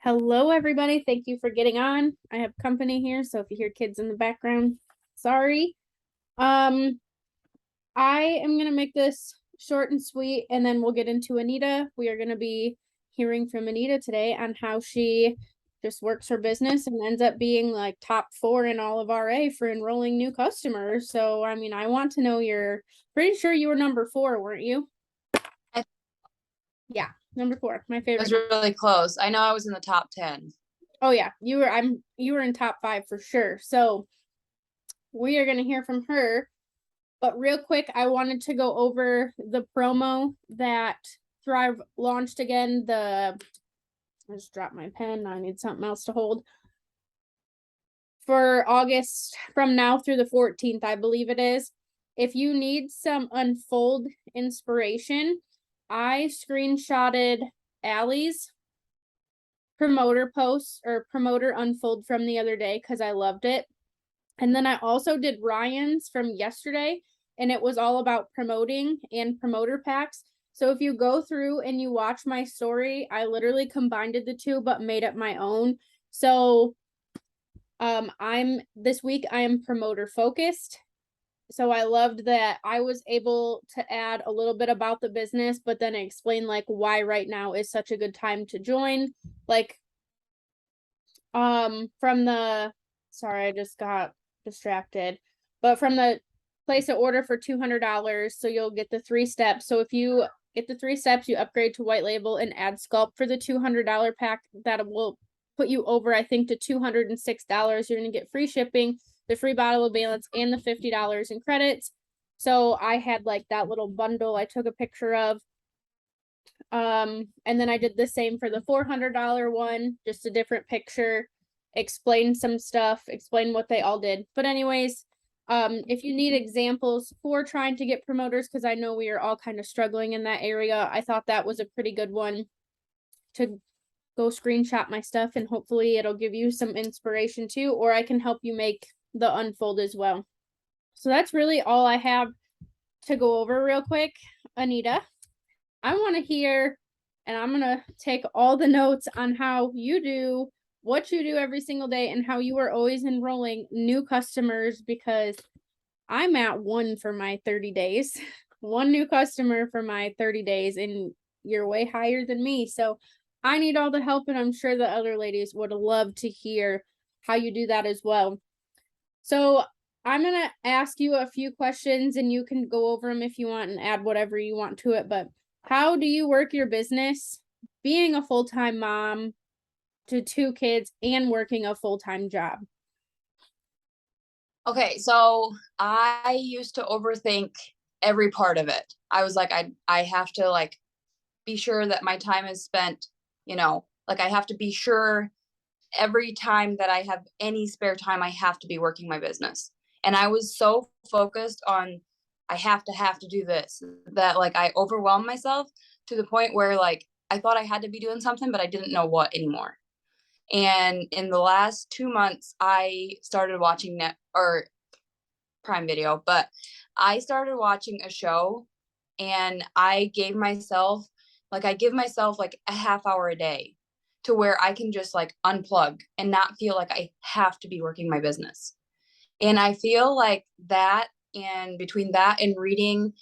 Hello, everybody. Thank you for getting on. I have company here, so if you hear kids in the background, sorry. Um, I am gonna make this short and sweet, and then we'll get into Anita. We are gonna be hearing from Anita today on how she just works her business and ends up being like top 4 in all of RA for enrolling new customers. So, I mean, I want to know you're pretty sure you were number 4, weren't you? I Yeah, number 4, my favorite. was really close. I know I was in the top 10. Oh yeah, you were in top 5 for sure. So we are gonna hear from her. But real quick, I wanted to go over the promo that Thrive launched again. I just dropped my pen. I need something else to hold. For August, from now through the 14th, I believe it is. If you need some Unfold inspiration, I screenshotted Allie's promoter post or promoter Unfold from the other day because I loved it. And then I also did Ryan's from yesterday, and it was all about promoting and promoter packs. So if you go through and you watch my story, I literally combined the two but made up my own. So I'm this week I am promoter focused. So I loved that I was able to add a little bit about the business, but then explain like why right now is such a good time to join. Like from the sorry, I just got distracted. But from the place an order for $200, so you'll get the 3 steps. So if you get the 3 steps, you upgrade to white label and add sculpt for the $200 pack. That will put you over, I think, to $206. You're gonna get free shipping, the free bottle of balance, and the $50 in credits. So I had like that little bundle I took a picture of. And then I did the same for the $400 one, just a different picture, explain some stuff, explain what they all did. But anyways, if you need examples for trying to get promoters, because I know we are all kind of struggling in that area, I thought that was a pretty good one to go screenshot my stuff, and hopefully it'll give you some inspiration too, or I can help you make the Unfold as well. So that's really all I have to go over real quick. Anita, I want to hear, and I'm going to take all the notes on how you do what you do every single day and how you are always enrolling new customers, because I'm at 1 for my 30 days, 1 new customer for my 30 days, and you're way higher than me. So I need all the help, and I'm sure the other ladies would love to hear how you do that as well. So I'm going to ask you a few questions, and you can go over them if you want and add whatever you want to it. But how do you work your business, being a full-time mom to 2 kids and working a full-time job? Okay, so I used to overthink every part of it. I was like, I have to like be sure that my time is spent, like I have to be sure every time that I have any spare time, I have to be working my business. And I was so focused on I have to do this that like I overwhelmed myself to the point where like I thought I had to be doing something, but I didn't know what anymore. And in the last 2 months, I started watching Net or Prime Video, but I started watching a show, and I give myself like a half hour a day to where I can just like unplug and not feel like I have to be working my business. And I feel like that, and between that and reading,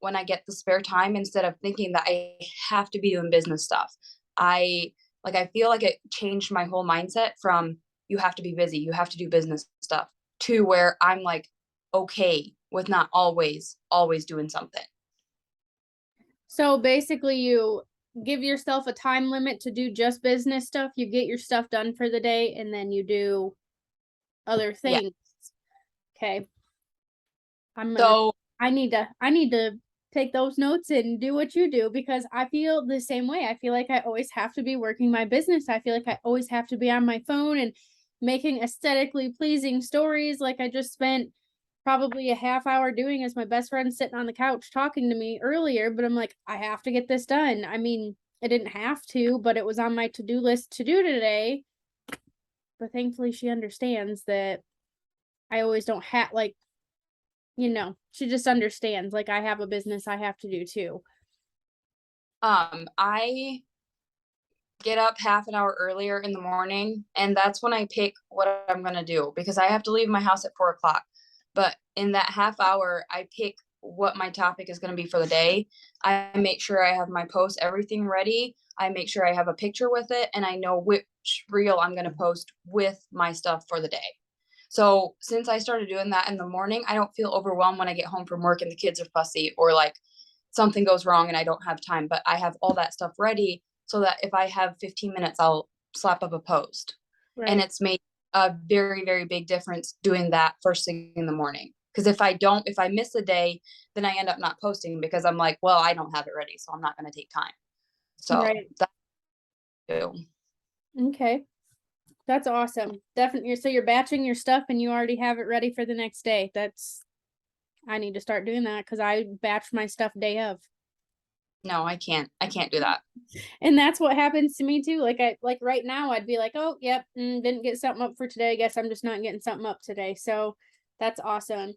when I get the spare time, instead of thinking that I have to be doing business stuff, I feel like it changed my whole mindset from you have to be busy, you have to do business stuff, to where I'm like okay with not always doing something. So basically, you give yourself a time limit to do just business stuff. You get your stuff done for the day, and then you do other Yeah. things. Okay. So I need to take those notes and do what you do, because I feel the same way. I feel like I always have to be working my business. I feel like I always have to be on my phone and making aesthetically pleasing stories like I just spent probably a half hour doing as my best friend sitting on the couch talking to me earlier, but I'm like, I have to get this done. I mean, I didn't have to, but it was on my to-do list to do today. But thankfully she understands that I always don't have like, she just understands like I have a business I have to do too. I get up half an hour earlier in the morning, and that's when I pick what I'm gonna do because I have to leave my house at 4 o'clock. But in that half hour, I pick what my topic is gonna be for the day. I make sure I have my post, everything ready. I make sure I have a picture with it, and I know which reel I'm gonna post with my stuff for the day. So since I started doing that in the morning, I don't feel overwhelmed when I get home from work and the kids are fussy or like something goes wrong and I don't have time, but I have all that stuff ready so that if I have 15 minutes, I'll slap up a post. And Right. it's made a very, very big difference doing that first thing in the morning. Because if I miss a day, then I end up not posting because I'm like, well, I don't have it ready, so I'm not going to take time. So Right. that's do. Okay. That's awesome. Definitely. So you're batching your stuff and you already have it ready for the next day. I need to start doing that because I batch my stuff day of. No, I can't. I can't do that. And that's what happens to me too. Like right now, I'd be like, oh, yep, didn't get something up for today. I guess I'm just not getting something up today. So that's awesome.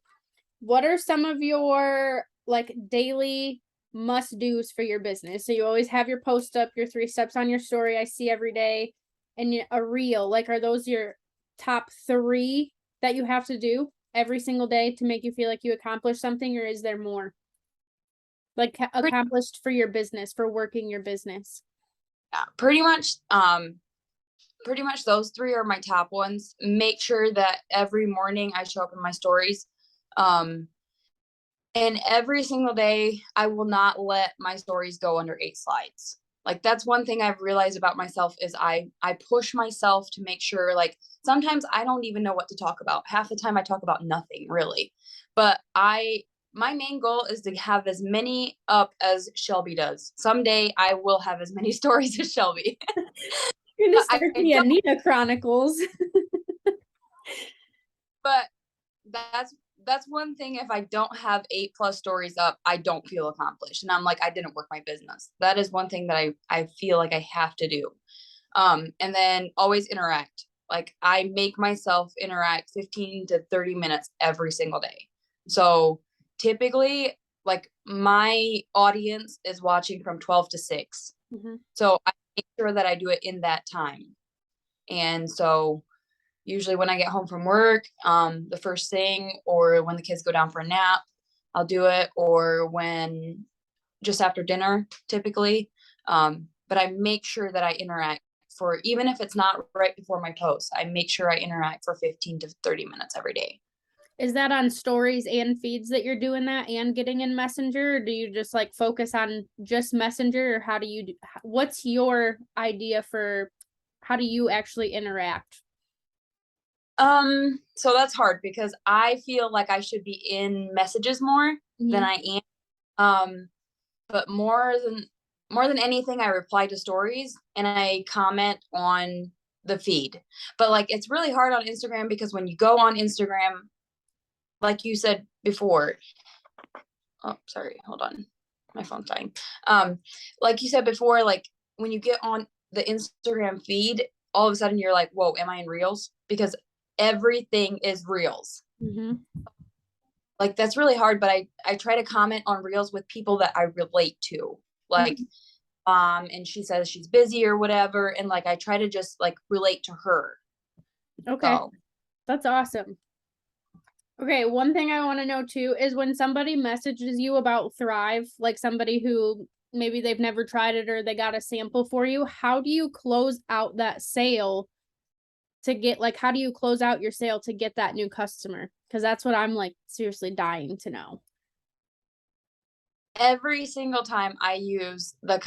What are some of your like daily must do's for your business? So you always have your post up, your 3 steps on your story I see every day, and a reel. Like, are those your top 3 that you have to do every single day to make you feel like you accomplished something, or is there more? Like Pretty, accomplished for your business, for working your business. yeah, pretty much those three are my top ones. Make sure that every morning I show up in my stories. Um, and every single day, I will not let my stories go under 8 slides. Like that's one thing I've realized about myself is I push myself to make sure like sometimes I don't even know what to talk about. Half the time I talk about nothing really. But I my main goal is to have as many up as Shelby does. Someday I will have as many stories as Shelby. You're gonna But start I the don't Anita Chronicles. but that's that's one thing. If I don't have 8+ stories up, I don't feel accomplished, and I'm like I didn't work my business. That is one thing that I feel like I have to do. And then always interact. Like I make myself interact 15 to 30 minutes every single day. So typically like my audience is watching from 12 to 6, Mhm. so I make sure that I do it in that time. And so usually when I get home from work, the first thing, or when the kids go down for a nap, I'll do it, or when just after dinner, typically. But I make sure that I interact for, even if it's not right before my post, I make sure I interact for 15 to 30 minutes every day. Is that on stories and feeds that you're doing that and getting in Messenger? Or do you just like focus on just Messenger, or how do you what's your idea for how do you actually interact? So that's hard because I feel like I should be in messages more than Mhm. I am. But more than anything, I reply to stories and I comment on the feed. But like it's really hard on Instagram because when you go on Instagram, like you said before, oh sorry, hold on. My phone's dying. Like you said before, like when you get on the Instagram feed, all of a sudden you're like, whoa, am I in reels? Because everything is reels. Mhm. Like that's really hard, but I try to comment on reels with people that I relate to. Like Mhm. and she says she's busy or whatever, and like I try to just like relate to her. Okay. So That's awesome. Okay, one thing I want to know too is when somebody messages you about Thrive, like somebody who maybe they've never tried it or they got a sample for you, how do you close out that sale to get like how do you close out your sale to get that new customer? Because that's what I'm like seriously dying to know. every single time I use the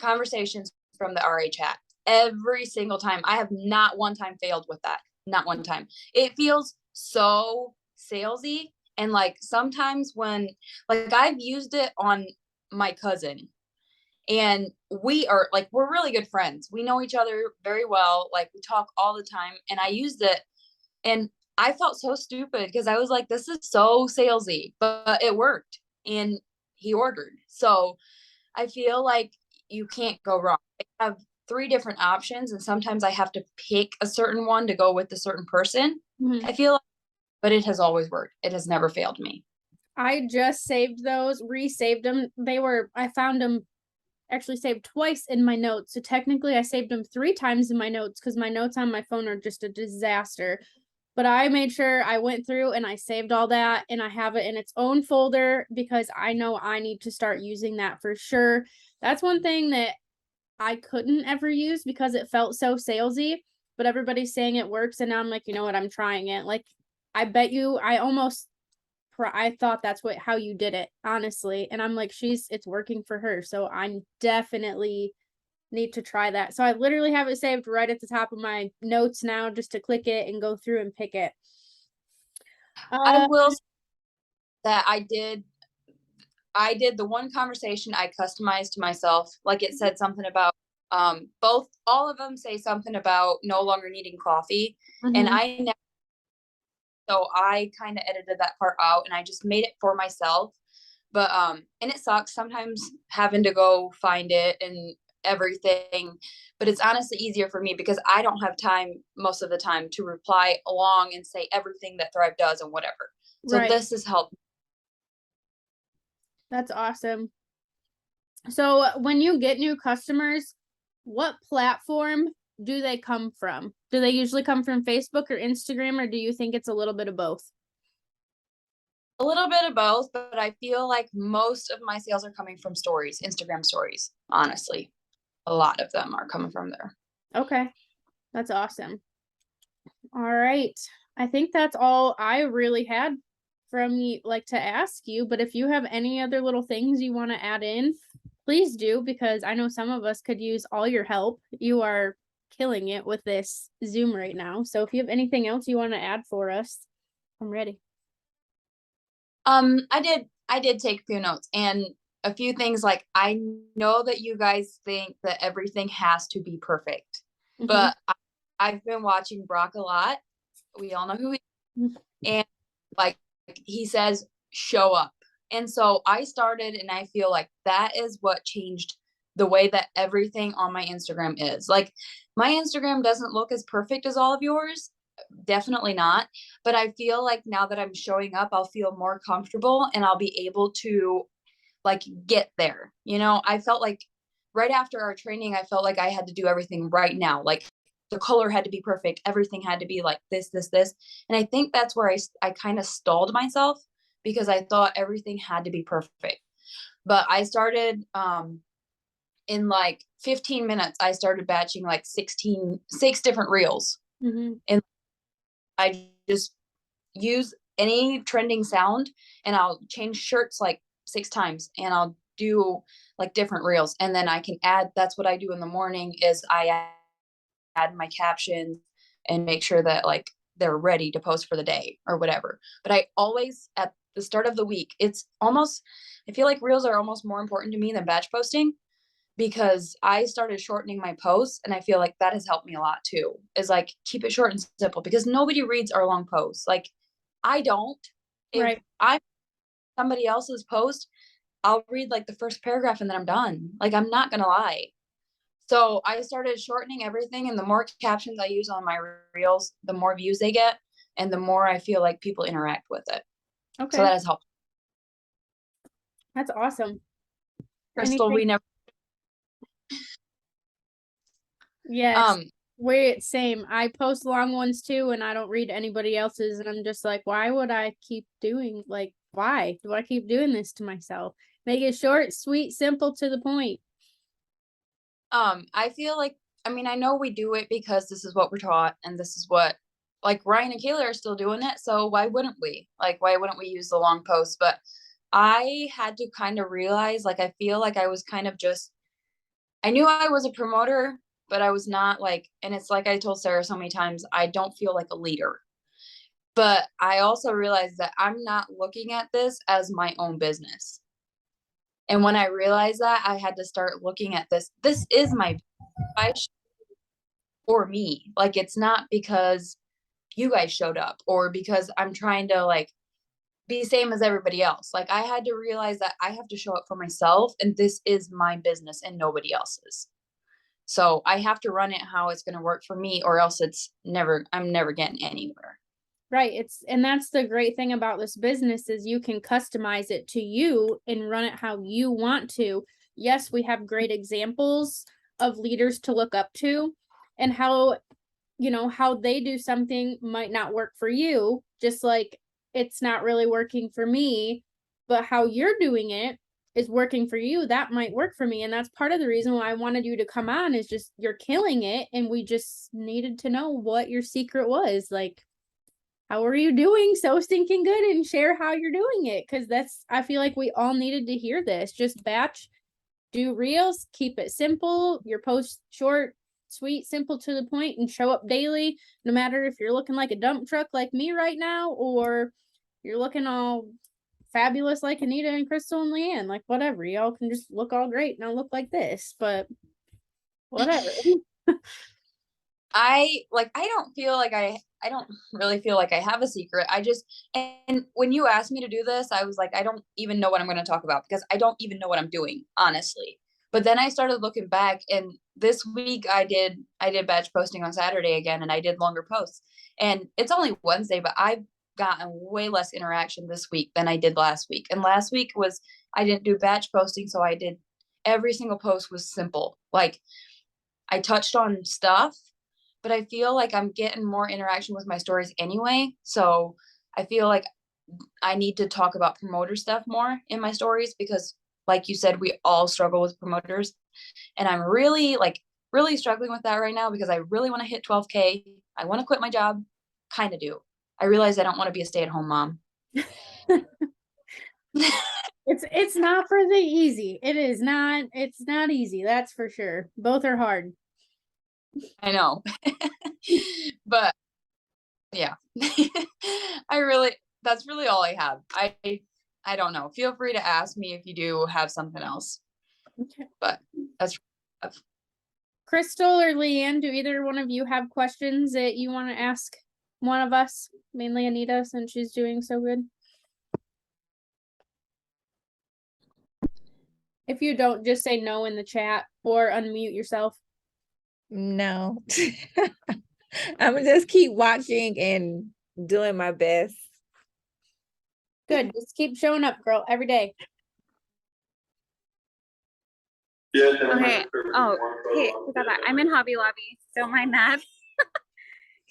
conversations from the RA chat, every single time, I have not one time failed with that. Not one time. It feels so salesy. And like sometimes when, like, I've used it on my cousin, and we're really good friends. We know each other very well. Like, we talk all the time. And I used it and I felt so stupid because I was like, this is so salesy, but it worked and he ordered. So I feel like you can't go wrong. I have 3 different options, and sometimes I have to pick a certain one to go with a certain person. Mhm. I feel like, but it has always worked. It has never failed me. I just saved those, resaved them. I found them actually saved twice in my notes. So technically I saved them 3 times in my notes because my notes on my phone are just a disaster. But I made sure I went through and I saved all that and I have it in its own folder because I know I need to start using that for sure. That's one thing that I couldn't ever use because it felt so salesy, but everybody's saying it works and now I'm like, "You know what? I'm trying it." Like, I bet you I almost I thought that's what how you did it, honestly, and I'm like, it's working for her, so I definitely need to try that. So I literally have it saved right at the top of my notes now just to click it and go through and pick it. I Uh, will say that I did the one conversation I customized to myself. Like it said something about both all of them say something about no longer needing coffee. And mhm, I never, so I kind of edited that part out and I just made it for myself. But and it sucks sometimes having to go find it and everything. But it's honestly easier for me because I don't have time most of the time to reply along and say everything that Thrive does and whatever. So right, this has helped. that's awesome. So when you get new customers, what platform do they come from? Do they usually come from Facebook or Instagram, or do you think it's a little bit of both? A little bit of both, but I feel like most of my sales are coming from stories, Instagram stories, honestly. A lot of them are coming from there. Okay, that's awesome. All right. I think that's all I really had from you, like to ask you. But if you have any other little things you want to add in, please do, because I know some of us could use all your help. You are killing it with this Zoom right now. So if you have anything else you want to add for us, I'm ready. I did take a few notes and a few things like I know that you guys think that everything has to be perfect, Hmm. but I've been watching Brock a lot. We all know who he is, and like he says, show up. And so I started, and I feel like that is what changed the way that everything on my Instagram is. Like, my Instagram doesn't look as perfect as all of yours, definitely not. But I feel like now that I'm showing up, I'll feel more comfortable and I'll be able to like get there. You know, I felt like right after our training, I felt like I had to do everything right now. Like the color had to be perfect. Everything had to be like this. And I think that's where I kind of stalled myself because I thought everything had to be perfect. But I started in like 15 minutes, I started batching like 6 different reels. Hmm. And I just use any trending sound and I'll change shirts like 6 times and I'll do like different reels and then I can add that's what I do in the morning is I add my captions and make sure that like they're ready to post for the day or whatever. But I always at the start of the week, it's almost I feel like reels are almost more important to me than batch posting because I started shortening my posts and I feel like that has helped me a lot too. Is like keep it short and simple because nobody reads our long posts. Like I don't. If Right. I'm somebody else's post, I'll read like the first paragraph and then I'm done. Like I'm not gonna lie. So I started shortening everything and the more captions I use on my reels, the more views they get and the more I feel like people interact with it. So Okay. that has helped. That's awesome. Crystal, Anything? we never Yes. um Wait, same. I post long ones too, and I don't read anybody else's, and I'm just like, why would I keep doing like why do I keep doing this to myself? Make it short, sweet, simple, to the point. I feel like I mean, I know we do it because this is what we're taught and this is what like Ryan and Kayla are still doing it, so why wouldn't we? Like why wouldn't we use the long posts? But I had to kind of realize like I feel like I was kind of just I knew I was a promoter, but I was not like and it's like I told Sarah so many times, I don't feel like a leader. But I also realized that I'm not looking at this as my own business. And when I realized that, I had to start looking at this. This is my I for me. Like it's not because you guys showed up or because I'm trying to like be same as everybody else. Like I had to realize that I have to show up for myself and this is my business and nobody else's. So I have to run it how it's going to work for me or else I'm never getting anywhere. Right. And that's the great thing about this business is you can customize it to you and run it how you want to. yes, we have great examples of leaders to look up to, and how, you know, how they do something might not work for you, just like it's not really working for me, but how you're doing it is working for you, that might work for me. And that's part of the reason why I wanted you to come on, is just you're killing it, and we just needed to know what your secret was. Like, how are you doing so stinking good, and share how you're doing it, because that's, I feel like we all needed to hear this. Just batch, do reels, keep it simple, your post short, sweet, simple, to the point, and show up daily, no matter if you're looking like a dump truck like me right now, or you're looking all fabulous like Anita and Crystal and Leanne, like whatever. Y'all can just look all great and I'll look like this, but whatever. I don't feel like I don't really feel like I have a secret. I just, and when you asked me to do this, I was like, I don't even know what I'm going to talk about, because I don't even know what I'm doing, honestly. But then I started looking back, and this week I did batch posting on Saturday again, and I did longer posts. And it's only Wednesday, but I've gotten way less interaction this week than I did last week. And last week was, I didn't do batch posting, so I did, every single post was simple. Like, I touched on stuff, but I feel like I'm getting more interaction with my stories anyway. So I feel like I need to talk about promoter stuff more in my stories, because like you said, we all struggle with promoters. And I'm really really struggling with that right now, because I really want to hit 12K. I want to quit my job. Kind of do. I realize I don't want to be a stay-at-home mom. It's not for the easy. It's not easy, that's for sure. Both are hard. I know. But yeah. That's really all I have. I don't know. Feel free to ask me if you do have something else. Okay. But that's Crystal or Leanne, do either one of you have questions that you want to ask one of us? Mainly Anita, since she's doing so good. If you don't, just say no in the chat or unmute yourself. No. I'm gonna just keep watching and doing my best. Good. Just keep showing up, girl, every day. Okay. Oh, hey, forgot that. I'm in Hobby Lobby. Don't mind that.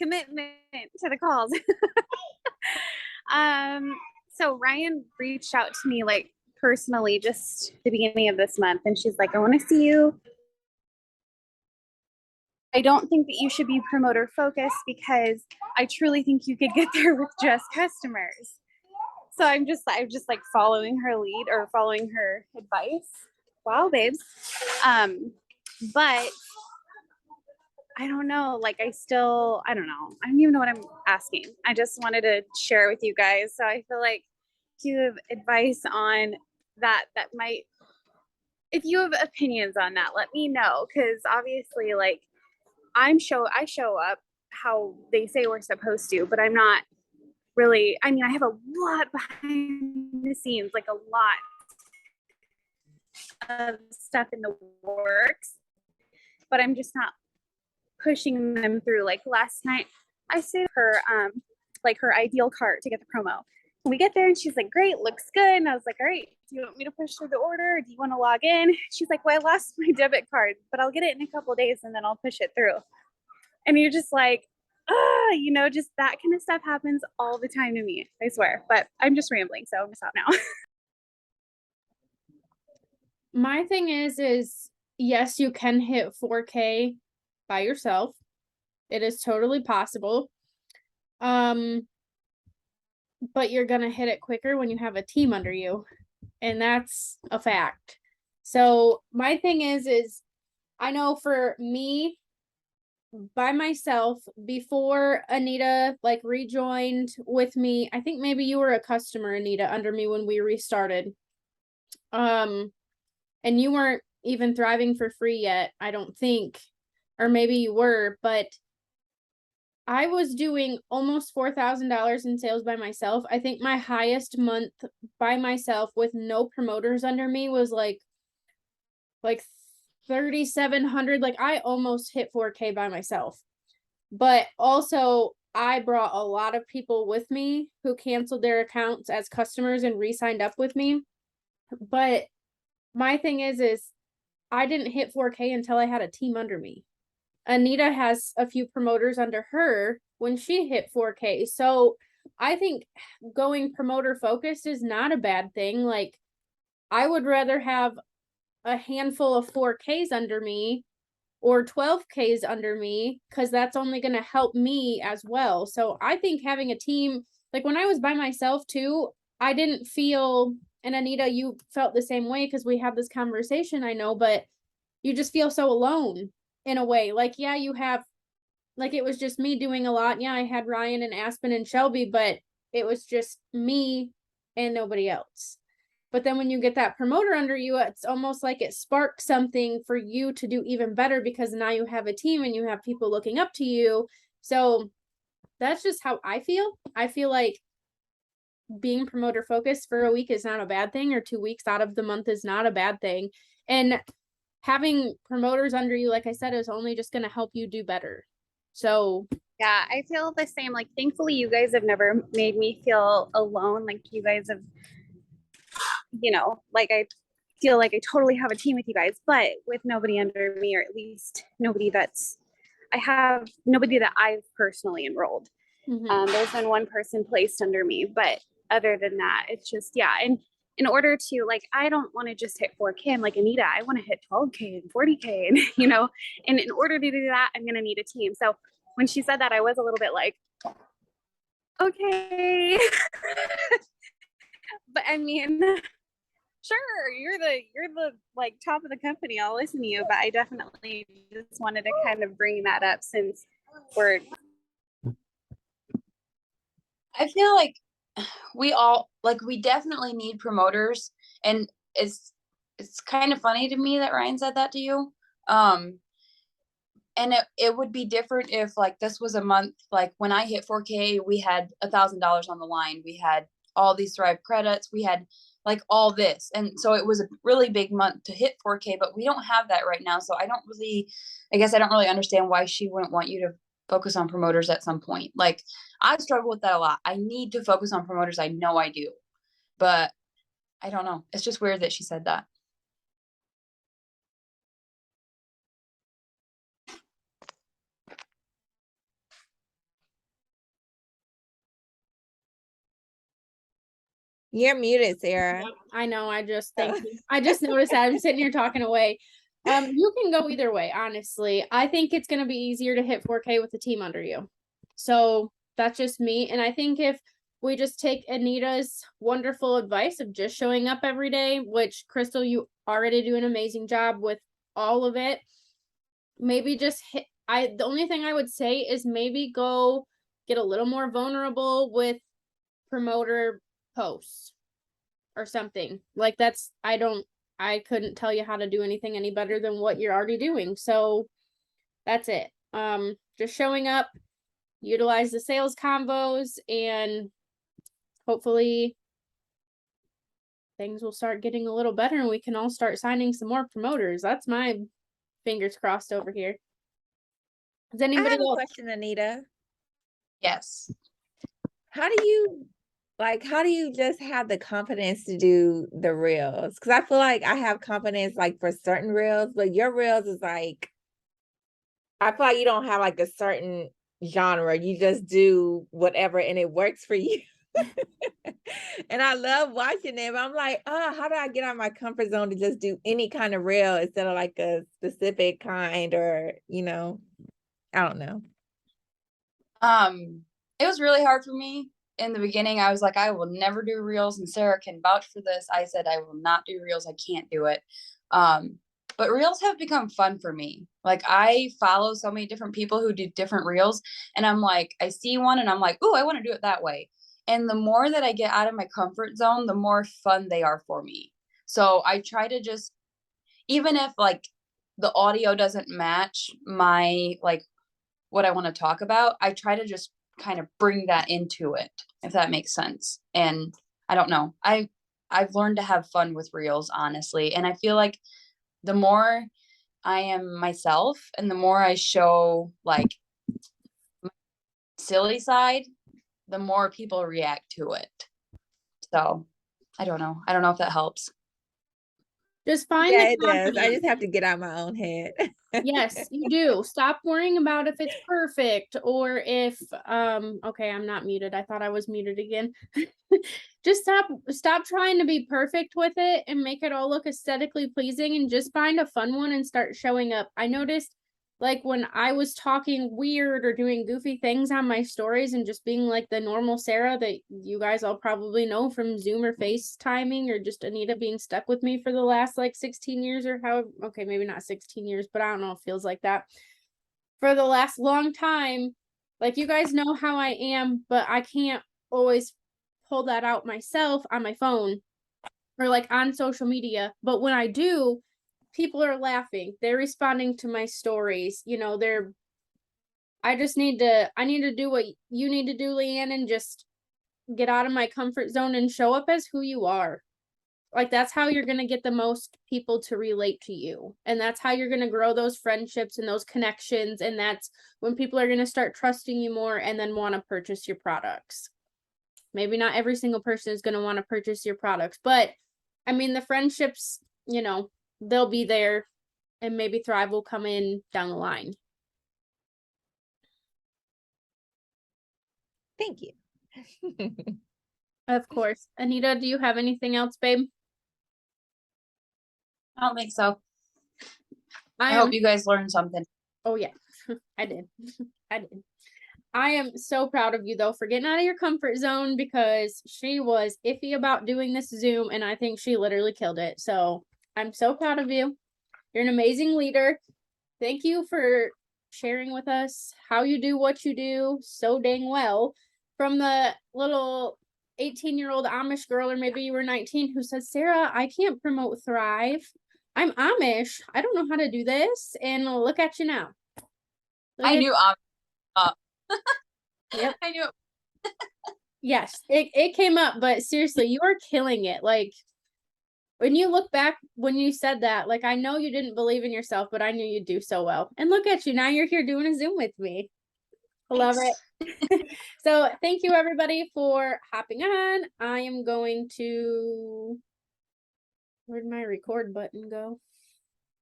Commitment to the calls. So Ryan reached out to me like personally just the beginning of this month, and she's like, I want to see you. I don't think that you should be promoter focused, because I truly think you could get there with just customers. So I'm just like following her lead, or following her advice. Wow, babes. But I don't know, like I don't know. I don't even know what I'm asking. I just wanted to share with you guys. So I feel like if you have advice on that might, if you have opinions on that, let me know. Cause obviously like I show up how they say we're supposed to, but I'm not really, I mean, I have a lot behind the scenes, like a lot of stuff in the works, but I'm just not pushing them through. Like last night, I sent her like her ideal cart to get the promo. When we get there and she's like, great, looks good. And I was like, all right, do you want me to push through the order? Do you want to log in? She's like, well, I lost my debit card, but I'll get it in a couple of days and then I'll push it through. And you're just like, you know, just that kind of stuff happens all the time to me, I swear. But I'm just rambling, so I'm stop now. My thing is yes, you can hit 4K by yourself. It is totally possible. But you're gonna hit it quicker when you have a team under you, and that's a fact. So my thing is I know for me, by myself, before Anita like rejoined with me, I think maybe you were a customer, Anita, under me when we restarted. And you weren't even thriving for free yet, I don't think, or maybe you were, but I was doing almost $4,000 in sales by myself. I think my highest month by myself with no promoters under me was like 3,700. Like I almost hit 4K by myself. But also I brought a lot of people with me who canceled their accounts as customers and re-signed up with me. But my thing is I didn't hit 4K until I had a team under me. Anita has a few promoters under her when she hit 4K. So I think going promoter focused is not a bad thing. Like, I would rather have a handful of 4Ks under me or 12Ks under me, because that's only going to help me as well. So I think having a team, like when I was by myself too, I didn't feel, and Anita, you felt the same way because we had this conversation, I know, but you just feel so alone in a way. Like, yeah, you have, like, it was just me doing a lot. Yeah, I had Ryan and Aspen and Shelby, but it was just me and nobody else. But then when you get that promoter under you, it's almost like it sparked something for you to do even better, because now you have a team and you have people looking up to you. So that's just how I feel. I feel like being promoter focused for a week is not a bad thing, or 2 weeks out of the month is not a bad thing. And having promoters under you, like I said, is only just going to help you do better. So Yeah, I feel the same. Like, thankfully, you guys have never made me feel alone. Like, you guys have, like, I feel like I totally have a team with you guys, but with nobody under me, or at least I have nobody that I've personally enrolled. There's been one person placed under me, but other than that, it's just, yeah. And in order to, like, I don't want to just hit 4K. I'm like, Anita, I want to hit 12K and 40K. And, and in order to do that, I'm going to need a team. So when she said that, I was a little bit like, okay. But I mean, sure, you're the like top of the company. I'll listen to you. But I definitely just wanted to kind of bring that up, since we're I feel like we definitely need promoters, and it's kind of funny to me that Ryan said that to you. And it would be different if, like, this was a month, like when I hit 4K, we had $1,000 on the line. We had all these Thrive credits. We had like all this. And so it was a really big month to hit 4K, but we don't have that right now. So I guess I don't really understand why she wouldn't want you to focus on promoters at some point. Like, I struggle with that a lot. I need to focus on promoters. I know I do, but I don't know. It's just weird that she said that. You're muted, Sarah. I know. Thank you. I just noticed that I'm sitting here talking away. You can go either way, honestly. I think it's going to be easier to hit 4K with a team under you. So that's just me. And I think if we just take Anita's wonderful advice of just showing up every day, which Crystal, you already do an amazing job with all of it. Maybe just the only thing I would say is maybe go get a little more vulnerable with promoter posts or something. Like, I couldn't tell you how to do anything any better than what you're already doing. So that's it. Just showing up, utilize the sales combos, and hopefully things will start getting a little better and we can all start signing some more promoters. That's my fingers crossed over here. Does I anybody have a else? question, Anita. Yes. How do you just have the confidence to do the reels? Because I feel like I have confidence like for certain reels, but your reels is like, I feel like you don't have like a certain genre. You just do whatever and it works for you. And I love watching them. I'm like, how do I get out of my comfort zone to just do any kind of reel instead of like a specific kind, or, I don't know. It was really hard for me in the beginning. I was like, I will never do reels, and Sarah can vouch for this. I said, I will not do reels. I can't do it. But reels have become fun for me. Like, I follow so many different people who do different reels, and I'm like, I see one and I'm like, oh, I want to do it that way. And the more that I get out of my comfort zone, the more fun they are for me. So I try to just, even if like the audio doesn't match my, like, what I want to talk about, I try to just kind of bring that into it, if that makes sense. And I don't know, I've learned to have fun with reels, honestly. And I feel like the more I am myself and the more I show like my silly side, the more people react to it. So I don't know if that helps. Just find Yeah, the it does. I confidence. just have to get out my own head. Yes, you do. Stop worrying about if it's perfect or if okay, I'm not muted. I thought I was muted again. Just stop trying to be perfect with it and make it all look aesthetically pleasing and just find a fun one and start showing up. I noticed like when I was talking weird or doing goofy things on my stories and just being like the normal Sarah that you guys all probably know from Zoom or FaceTiming or just Anita being stuck with me for the last like 16 years or how, okay, maybe not 16 years, but I don't know, it feels like that. For the last long time, like you guys know how I am, but I can't always pull that out myself on my phone or like on social media. But when I do, people are laughing. They're responding to my stories. You know, I need to do what you need to do, Leanne, and just get out of my comfort zone and show up as who you are. Like that's how you're going to get the most people to relate to you. And that's how you're going to grow those friendships and those connections. And that's when people are going to start trusting you more and then want to purchase your products. Maybe not every single person is going to want to purchase your products, but I mean, the friendships, you know, they'll be there and maybe Thrive will come in down the line. Thank you. Of course. Anita, do you have anything else, babe? I don't think so. I am, hope you guys learned something. oh yeah, I did. I did. I am so proud of you though for getting out of your comfort zone because she was iffy about doing this Zoom and I think she literally killed it. So I'm so proud of you. You're an amazing leader. Thank you for sharing with us how you do what you do so dang well. From the little 18-year-old Amish girl, or maybe you were 19, who said, Sarah, I can't promote Thrive. I'm Amish. I don't know how to do this. And look at you now. I knew Yep. I knew Yes, it came up, but seriously, you are killing it. Like when you look back, when you said that, like I know you didn't believe in yourself, but I knew you'd do so well. And look at you, now you're here doing a Zoom with me. I love it. So thank you everybody for hopping on. I am going to, where'd my record button go?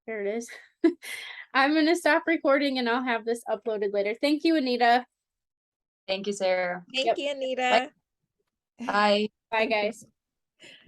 There it is. I'm going to stop recording and I'll have this uploaded later. Thank you, Anita. Thank you, Sarah. Thank Yep. you, Anita. Bye. Bye, guys.